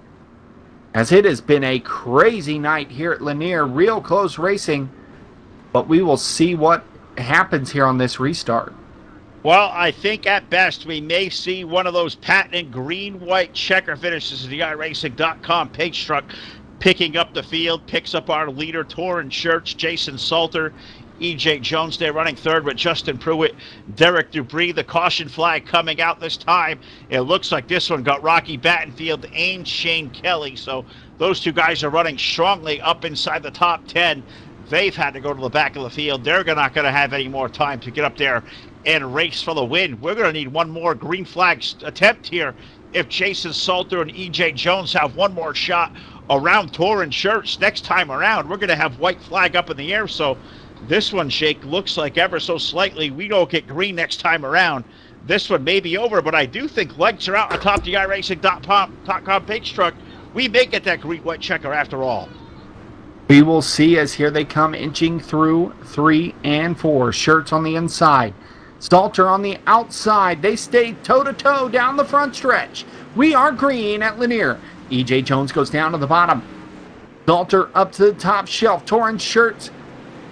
as it has been a crazy night here at Lanier. Real close racing, but we will see what happens here on this restart. Well, I think at best we may see one of those patented green-white checker finishes of the iRacing.com page truck picking up the field, picks up our leader, Torrance Shirts, Jason Salter, E.J. Jones there running third with Justin Pruitt, Derek Dupree. The caution flag coming out this time. It looks like this one got Rocky Battenfield and Shane Kelly. So those 2 guys are running strongly up inside the top 10. They've had to go to the back of the field. They're not going to have any more time to get up there and race for the win. We're going to need one more green flag attempt here if Jason Salter and E.J. Jones have one more shot around Torrance Shirts. Next time around, we're going to have white flag up in the air. So this one, Jake, looks like ever so slightly we don't get green next time around. This one may be over, but I do think legs are out atop the iRacing.com page truck. We may get that green-white checker after all. We will see as here they come inching through 3 and 4. Shirts on the inside. Salter on the outside. They stay toe-to-toe down the front stretch. We are green at Lanier. E.J. Jones goes down to the bottom. Salter up to the top shelf. Torrance Shirts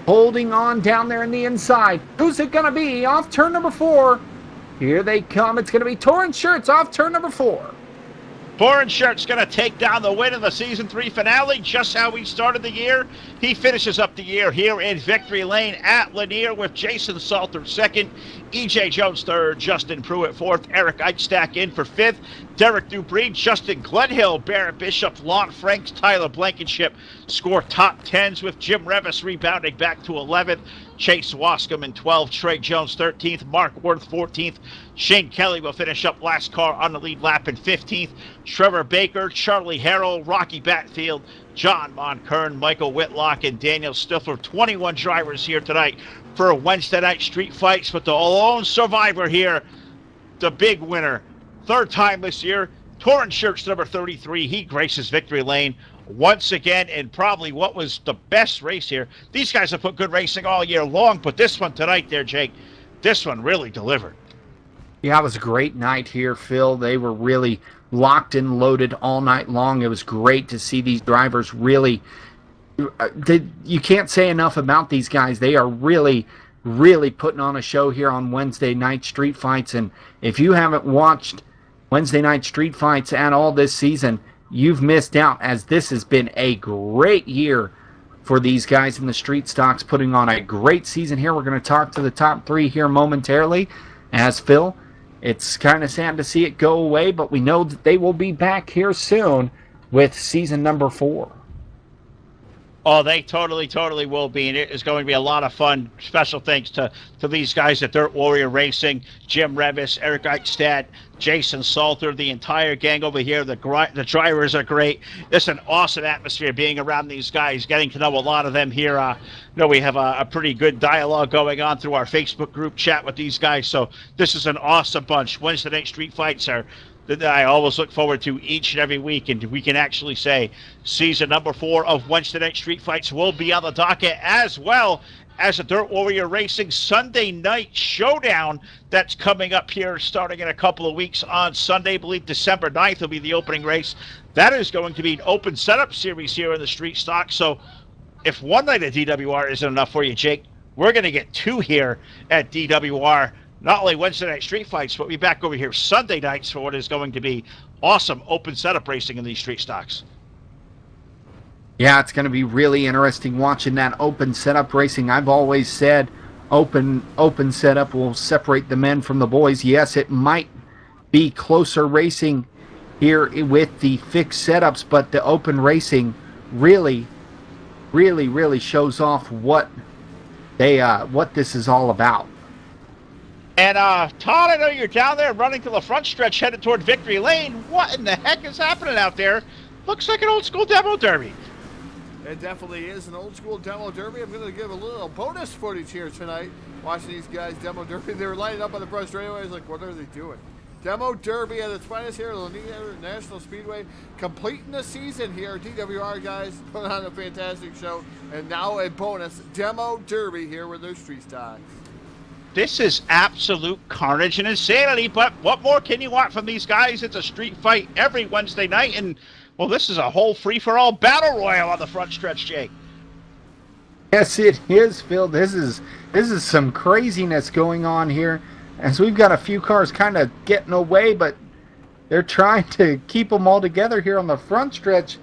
holding on down there in the inside. Who's it going to be off turn number 4? Here they come. It's going to be Torrance Shirts off turn number 4. Boren Shirt's going to take down the win in the Season 3 finale, just how we started the year. He finishes up the year here in Victory Lane at Lanier with Jason Salter second, E.J. Jones third, Justin Pruitt fourth, Eric Eichstack in for fifth, Derek Dupree, Justin Glenhill, Barrett Bishop, Lon Franks, Tyler Blankenship score top tens with Jim Revis rebounding back to 11th, Chase Wascom in 12th, Trey Jones 13th, Mark Worth 14th, Shane Kelly will finish up last car on the lead lap in 15th, Trevor Baker, Charlie Harrell, Rocky Batfield, John Monkern, Michael Whitlock, and Daniel Stifler. 21 drivers here tonight for Wednesday night street fights, but the lone survivor here, the big winner, third time this year, Torrance Shirts number 33. He graces Victory Lane once again in probably what was the best race here. These guys have put good racing all year long, but this one tonight there, Jake, this one really delivered. Yeah, it was a great night here, Phil. They were really locked and loaded all night long. It was great to see these drivers really. You can't say enough about these guys. They are really, really putting on a show here on Wednesday night street fights. And if you haven't watched Wednesday night street fights at all this season, you've missed out, as this has been a great year for these guys in the street stocks, putting on a great season here. We're going to talk to the top three here momentarily. As Phil, it's kind of sad to see it go away, but we know that they will be back here soon with season number 4. Oh, they totally will be, and it is going to be a lot of fun. Special thanks to these guys at Dirt Warrior Racing, Jim Revis, Eric Eichstadt, Jason Salter, the entire gang over here. The drivers are great. It's an awesome atmosphere being around these guys, getting to know a lot of them here. We have a pretty good dialogue going on through our Facebook group chat with these guys, so this is an awesome bunch. Wednesday night street fights are that I always look forward to each and every week, and we can actually say season number 4 of Wednesday Night Street Fights will be on the docket, as well as a Dirt Warrior Racing Sunday Night Showdown that's coming up here starting in a couple of weeks on Sunday. I believe December 9th will be the opening race. That is going to be an open setup series here in the street stock, so if one night at DWR isn't enough for you, Jake, we're going to get 2 here at DWR. Not only Wednesday night street fights, but we'll be back over here Sunday nights for what is going to be awesome open setup racing in these street stocks. Yeah, it's going to be really interesting watching that open setup racing. I've always said open setup will separate the men from the boys. Yes, it might be closer racing here with the fixed setups, but the open racing really shows off what this is all about. And Todd, I know you're down there running to the front stretch headed toward Victory Lane. What in the heck is happening out there? Looks like an old school demo derby. It definitely is an old school demo derby. I'm going to give a little bonus footage here tonight. Watching these guys demo derby. They were lining up on the front straightaway. I was like, what are they doing? Demo derby at its finest here at Lanier National Speedway. Completing the season here. DWR guys put on a fantastic show. And now a bonus demo derby here with their street stocks. This is absolute carnage and insanity, but what more can you want from these guys? It's a street fight every Wednesday night, and, well, this is a whole free-for-all battle royal on the front stretch, Jake. Yes, it is, Phil. This is some craziness going on here, as we've got a few cars kind of getting away, but they're trying to keep them all together here on the front stretch.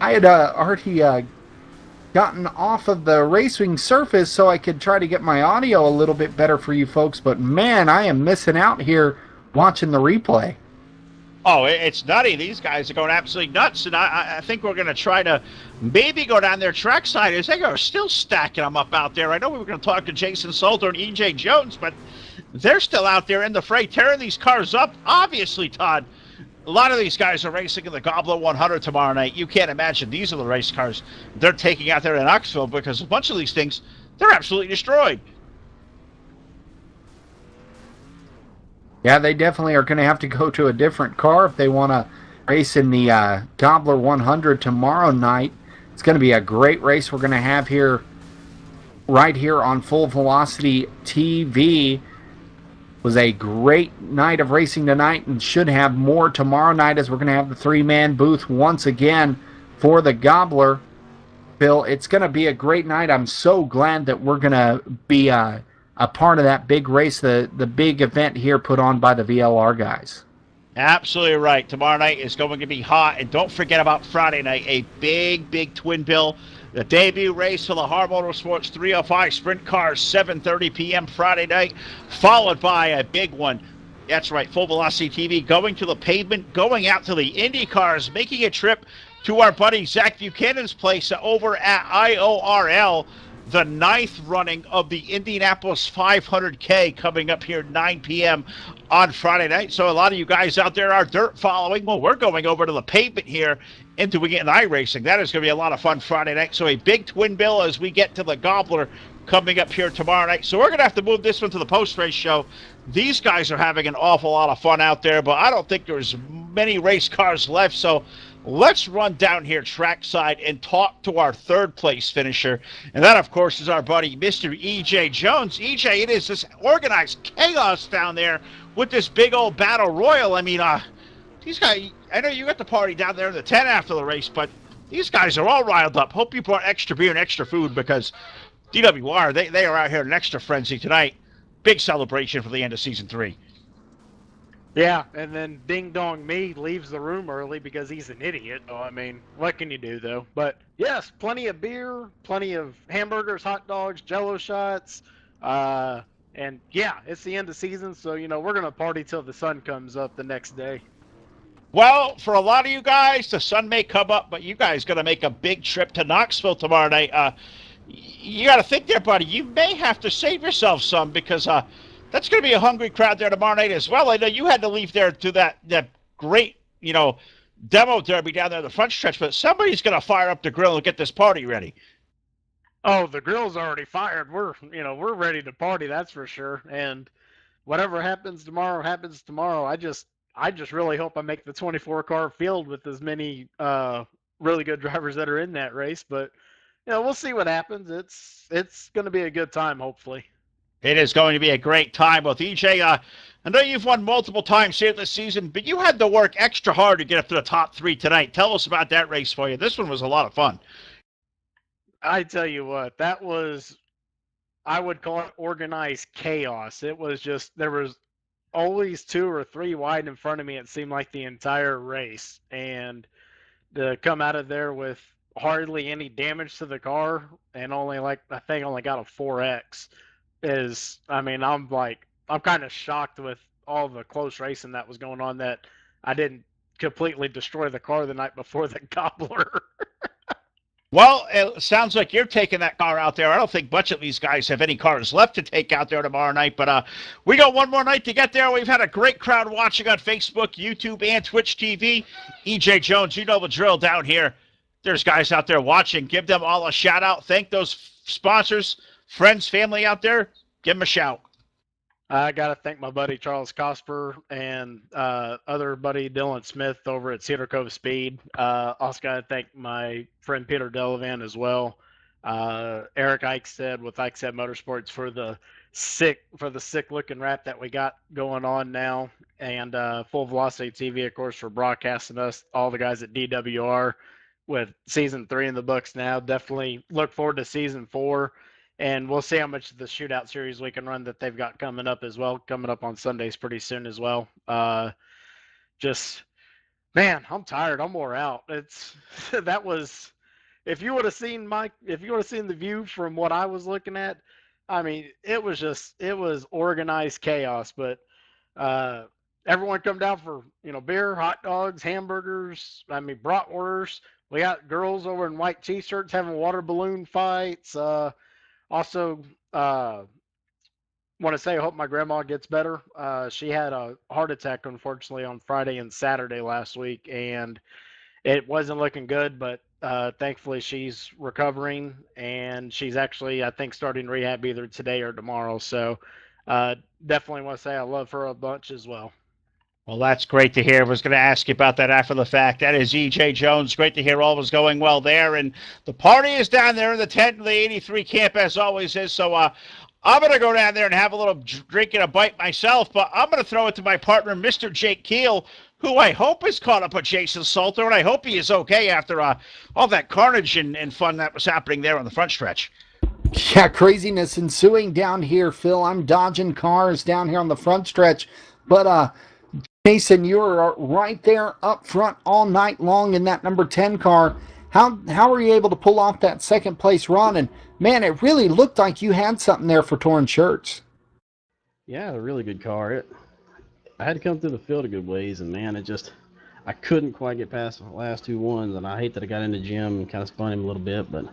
I had already gotten off of the racing surface so I could try to get my audio a little bit better for you folks, but man, I am missing out here watching the replay. Oh, it's nutty. These guys are going absolutely nuts, and I think we're going to try to maybe go down their trackside as they are still stacking them up out there. I know we were going to talk to Jason Salter and E.J. Jones, but they're still out there in the fray tearing these cars up. Obviously, Todd, a lot of these guys are racing in the Gobbler 100 tomorrow night. You can't imagine these are the race cars they're taking out there in Knoxville, because a bunch of these things, they're absolutely destroyed. Yeah, they definitely are going to have to go to a different car if they want to race in the Gobbler 100 tomorrow night. It's going to be a great race we're going to have here, right here on Full Velocity TV. Was a great night of racing tonight, and should have more tomorrow night, as we're going to have the 3-man booth once again for the Gobbler. Bill, it's going to be a great night. I'm so glad that we're going to be a part of that big race, the big event here put on by the VLR guys. Absolutely right. Tomorrow night is going to be hot. And don't forget about Friday night, a big twin bill. The debut race for the Hard Motorsports 305 Sprint Cars, 7:30 p.m. Friday night, followed by a big one. That's right, Full Velocity TV going to the pavement, going out to the Indy cars, making a trip to our buddy Zach Buchanan's place over at IORL. The 9th running of the Indianapolis 500K coming up here 9 p.m. on Friday night. So a lot of you guys out there are dirt following. Well, we're going over to the pavement here and doing it in iRacing. That is going to be a lot of fun Friday night. So a big twin bill as we get to the Gobbler coming up here tomorrow night. So we're going to have to move this one to the post-race show. These guys are having an awful lot of fun out there, but I don't think there's many race cars left. So let's run down here trackside and talk to our third place finisher. And that, of course, is our buddy, Mr. E.J. Jones. E.J., it is this organized chaos down there with this big old battle royal. I mean, these guys, I know you got the party down there in the tent after the race, but these guys are all riled up. Hope you brought extra beer and extra food because DWR, they are out here in an extra frenzy tonight. Big celebration for the end of Season 3. Yeah, and then Ding Dong Me leaves the room early because he's an idiot. Oh, I mean, what can you do, though? But, yes, plenty of beer, plenty of hamburgers, hot dogs, Jell-O shots. And, yeah, it's the end of season, so, you know, we're going to party till the sun comes up the next day. Well, for a lot of you guys, the sun may come up, but you guys got to make a big trip to Knoxville tomorrow night. You got to think there, buddy. You may have to save yourself some because that's going to be a hungry crowd there tomorrow night as well. I know you had to leave there to that great, you know, demo derby down there in the front stretch, but somebody's going to fire up the grill and get this party ready. Oh, the grill's already fired. We're ready to party, that's for sure. And whatever happens tomorrow happens tomorrow. I just really hope I make the 24-car field with as many really good drivers that are in that race. But you know, we'll see what happens. It's going to be a good time, hopefully. It is going to be a great time with EJ. I know you've won multiple times here this season, but you had to work extra hard to get up to the top 3 tonight. Tell us about that race for you. This one was a lot of fun. I tell you what, that was, I would call it organized chaos. It was just, there was always 2 or 3 wide in front of me, it seemed like the entire race. And to come out of there with hardly any damage to the car and only I think only got a 4X is, I mean, I'm kind of shocked with all the close racing that was going on that I didn't completely destroy the car the night before the Gobbler. Well, it sounds like you're taking that car out there. I don't think much of these guys have any cars left to take out there tomorrow night, but we got one more night to get there. We've had a great crowd watching on Facebook, YouTube, and Twitch TV. EJ Jones, you know the drill down here. There's guys out there watching. Give them all a shout out. Thank those sponsors, friends, family out there. Give them a shout. I got to thank my buddy Charles Cosper and other buddy Dylan Smith over at Cedar Cove Speed. Also got to thank my friend Peter Delavan as well. Eric Eichstead with Eichstead Motorsports for the sick looking wrap that we got going on now, and Full Velocity TV, of course, for broadcasting us. All the guys at DWR with Season 3 in the books now. Definitely look forward to Season 4. And we'll see how much of the shootout series we can run that they've got coming up as well. Coming up on Sundays pretty soon as well. Man, I'm tired. I'm wore out. That was, if you would have seen the view from what I was looking at, I mean, it was organized chaos. But everyone come down for, you know, beer, hot dogs, hamburgers. I mean, bratwurst. We got girls over in white t-shirts having water balloon fights. Also, want to say I hope my grandma gets better. She had a heart attack, unfortunately, on Friday and Saturday last week, and it wasn't looking good, but thankfully she's recovering, and she's actually, I think, starting rehab either today or tomorrow. So definitely want to say I love her a bunch as well. Well, that's great to hear. I was going to ask you about that after the fact. That is E.J. Jones. Great to hear all was going well there. And the party is down there in the tent in the 83 camp, as always is. So I'm going to go down there and have a little drink and a bite myself. But I'm going to throw it to my partner, Mr. Jake Keel, who I hope is caught up with Jason Salter. And I hope he is okay after all that carnage and fun that was happening there on the front stretch. Yeah, craziness ensuing down here, Phil. I'm dodging cars down here on the front stretch. But Jason, you were right there up front all night long in that number 10 car. How were you able to pull off that second place run? And man, it really looked like you had something there for Torn Shirts. Yeah, a really good car. I had to come through the field a good ways, and man, I couldn't quite get past the last two ones, and I hate that I got into Jim and kind of spun him a little bit, but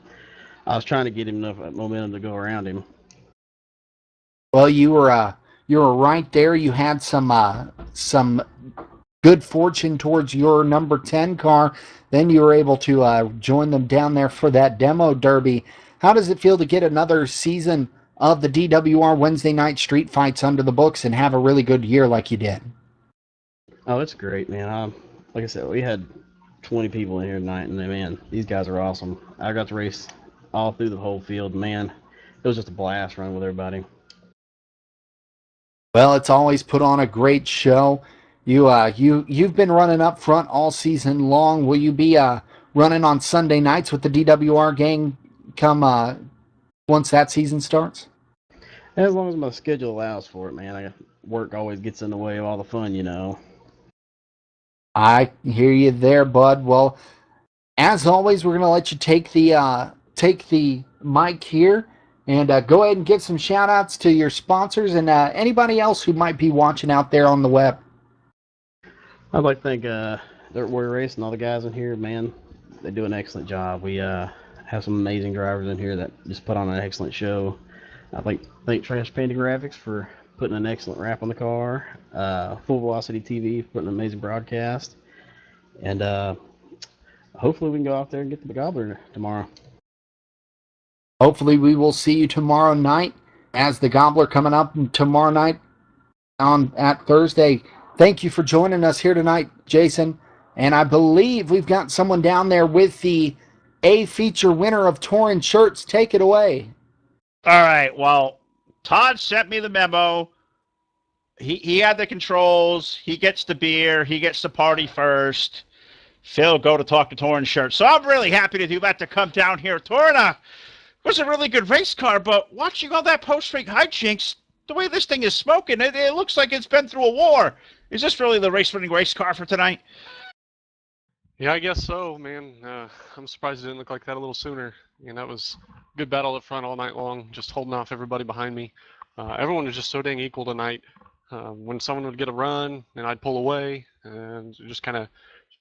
I was trying to get him enough momentum to go around him. Well, you were right there. You had some good fortune towards your number 10 car. Then you were able to join them down there for that demo derby. How does it feel to get another season of the DWR Wednesday night street fights under the books and have a really good year like you did? Oh, it's great, man. Like I said, we had 20 people in here tonight, and man, these guys are awesome. I got to race all through the whole field. Man, it was just a blast running with everybody. Well, it's always put on a great show. You've been running up front all season long. Will you be running on Sunday nights with the DWR gang come once that season starts? As long as my schedule allows for it, man. Work always gets in the way of all the fun, you know. I hear you there, bud. Well, as always, we're gonna let you take the mic here and go ahead and give some shout outs to your sponsors and anybody else who might be watching out there on the web. I'd like to thank Dirt Warrior Race and all the guys in here, man. They do an excellent job. We have some amazing drivers in here that just put on an excellent show. I'd like to thank Trash Painting Graphics for putting an excellent wrap on the car. Full Velocity TV for putting an amazing broadcast. And hopefully we can go out there and get the Gobbler tomorrow. Hopefully we will see you tomorrow night as the Gobbler coming up tomorrow night at Thursday. Thank you for joining us here tonight, Jason. And I believe we've got someone down there with the A feature winner of Torn Shirts. Take it away. All right. Well, Todd sent me the memo. He had the controls. He gets the beer. He gets the party first. Phil, go to talk to Torn Shirts. So I'm really happy to do that, to come down here. Torn was a really good race car, but watching all that post-ring hijinks, the way this thing is smoking, it looks like it's been through a war. Is this really the race-winning race car for tonight? Yeah, I guess so, man. I'm surprised it didn't look like that a little sooner. That was a good battle up front all night long, just holding off everybody behind me. Everyone was just so dang equal tonight. When someone would get a run, and I'd pull away, and it just kind of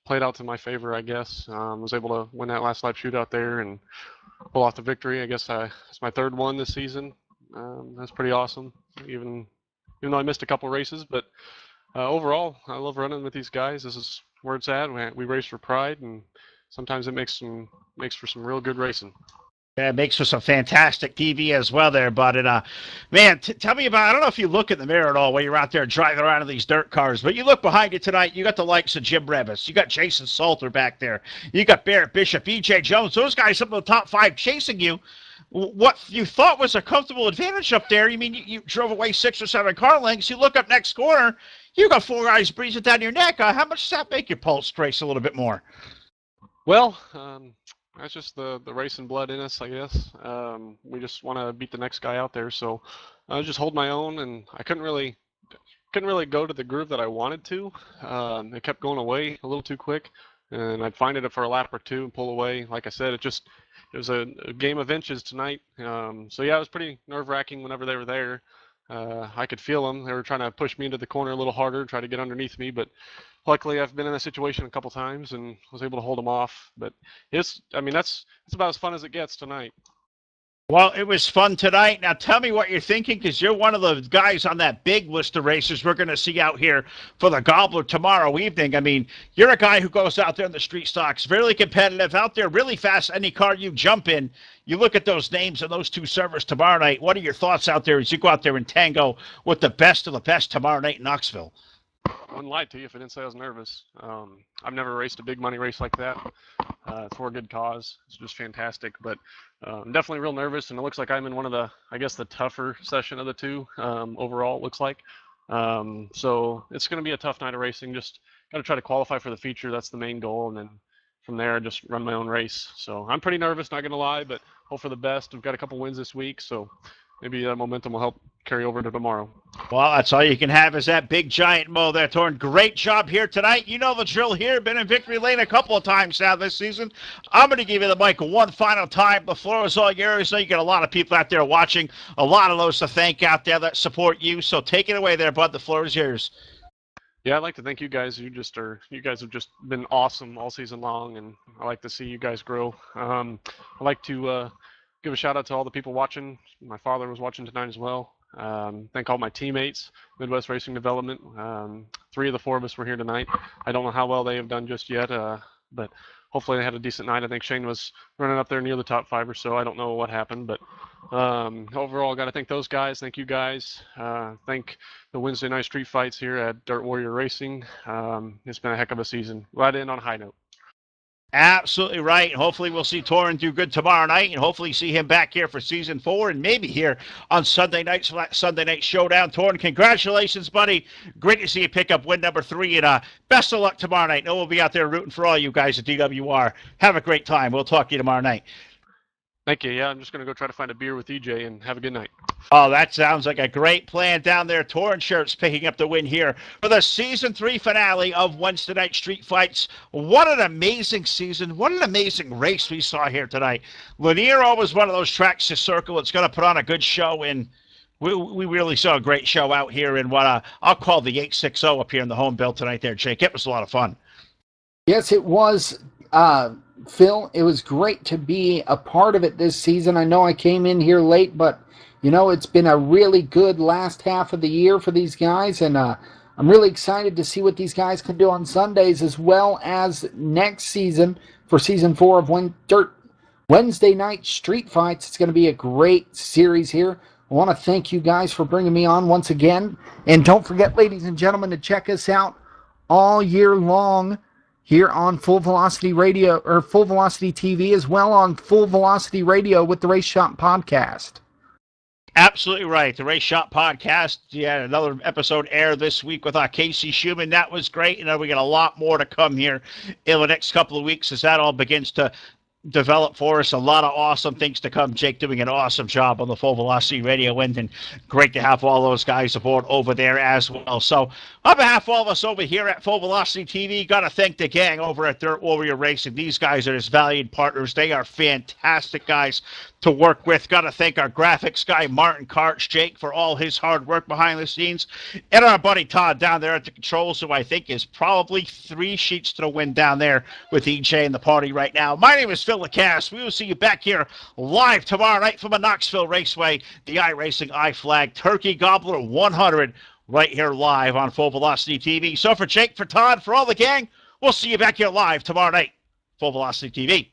played out to my favor, I guess. Was able to win that last lap shootout there and pull off the victory. I guess it's my third one this season. That's pretty awesome, even though I missed a couple races. But overall, I love running with these guys. This is where it's at. We race for pride, and sometimes it makes for some real good racing. Yeah, it makes for some fantastic TV as well there, bud. And, man, tell me about, I don't know if you look in the mirror at all when you're out there driving around in these dirt cars, but you look behind you tonight, you got the likes of Jim Revis. You got Jason Salter back there. You got Barrett Bishop, E.J. Jones. Those guys up in the top five chasing you. What you thought was a comfortable advantage up there, you mean you drove away 6 or 7 car lengths. You look up next corner, you got 4 guys breathing down your neck. How much does that make your pulse race a little bit more? Well, that's just the racing blood in us, I guess. We just want to beat the next guy out there. So I just hold my own, and I couldn't really go to the groove that I wanted to. It kept going away a little too quick, and I'd find it for a lap or two and pull away. Like I said, it was a game of inches tonight. So yeah, it was pretty nerve-wracking whenever they were there. I could feel them. They were trying to push me into the corner a little harder, try to get underneath me, but luckily I've been in that situation a couple times and was able to hold them off. But that's about as fun as it gets tonight. Well, it was fun tonight. Now tell me what you're thinking, because you're one of the guys on that big list of racers we're going to see out here for the Gobbler tomorrow evening. I mean, you're a guy who goes out there in the street stocks, really competitive, out there really fast, any car you jump in. You look at those names and those 2 servers tomorrow night. What are your thoughts out there as you go out there and tango with the best of the best tomorrow night in Knoxville? I wouldn't lie to you if I didn't say I was nervous. I've never raced a big money race like that. It's for a good cause. It's just fantastic. But I'm definitely real nervous, and it looks like I'm in one of the tougher session of the 2 overall, it looks like. So it's going to be a tough night of racing. Just got to try to qualify for the feature. That's the main goal. And then from there, just run my own race. So I'm pretty nervous, not going to lie, but hope for the best. We've got a couple wins this week, so maybe that momentum will help carry over to tomorrow. Well, that's all you can have is that big giant Mo there, Torn. Great job here tonight. You know the drill here. Been in victory lane a couple of times now this season. I'm going to give you the mic one final time. The floor is all yours. I know you got a lot of people out there watching, a lot of those to thank out there that support you. So take it away there, bud. The floor is yours. Yeah, I'd like to thank you guys. You guys have just been awesome all season long, and I like to see you guys grow. I'd like to give a shout out to all the people watching. My father was watching tonight as well. Thank all my teammates, Midwest Racing Development. 3 of the 4 of us were here tonight. I don't know how well they have done just yet, but hopefully they had a decent night. I think Shane was running up there near the top 5 or so. I don't know what happened, but overall, got to thank those guys. Thank you guys. Thank the Wednesday night street fights here at Dirt Warrior Racing. It's been a heck of a season. Right in on a high note. Absolutely right. Hopefully we'll see Torrin do good tomorrow night, and hopefully see him back here for season 4 and maybe here on Sunday night showdown. Torrin, congratulations, buddy. Great to see you pick up win number 3, and best of luck tomorrow night. We'll be out there rooting for all you guys at DWR. Have a great time. We'll talk to you tomorrow night. Thank you. Yeah, I'm just going to go try to find a beer with EJ and have a good night. Oh, that sounds like a great plan down there. Torrin Shirts picking up the win here for the Season 3 finale of Wednesday Night Street Fights. What an amazing season. What an amazing race we saw here tonight. Lanier always one of those tracks to circle. It's going to put on a good show, and we really saw a great show out here in what I'll call the 860 up here in the home build tonight there, Jake. It was a lot of fun. Yes, it was. Phil, it was great to be a part of it this season. I know I came in here late, but, you know, it's been a really good last half of the year for these guys, and I'm really excited to see what these guys can do on Sundays as well as next season for Season 4 of Wednesday Night Street Fights. It's going to be a great series here. I want to thank you guys for bringing me on once again, and don't forget, ladies and gentlemen, to check us out all year long here on Full Velocity Radio, or Full Velocity TV, as well on Full Velocity Radio with the Race Shop Podcast. Absolutely right. The Race Shop Podcast. Yeah, another episode aired this week with Casey Schumann. That was great. And we got a lot more to come here in the next couple of weeks as that all begins to develop for us. A lot of awesome things to come. Jake doing an awesome job on the Full Velocity Radio end, and great to have all those guys aboard over there as well. So on behalf of all of us over here at Full Velocity TV, got to thank the gang over at Dirt Warrior Racing. These guys are his valued partners. They are fantastic guys to work with. Got to thank our graphics guy, Martin Karch, Jake, for all his hard work behind the scenes, and our buddy Todd down there at the controls, who I think is probably 3 sheets to the wind down there with EJ and the party right now. My name is Phil LaCasse. We will see you back here live tomorrow night from the Knoxville Raceway, the iRacing iFlag Turkey Gobbler 100, right here live on Full Velocity TV. So for Jake, for Todd, for all the gang, we'll see you back here live tomorrow night. Full Velocity TV.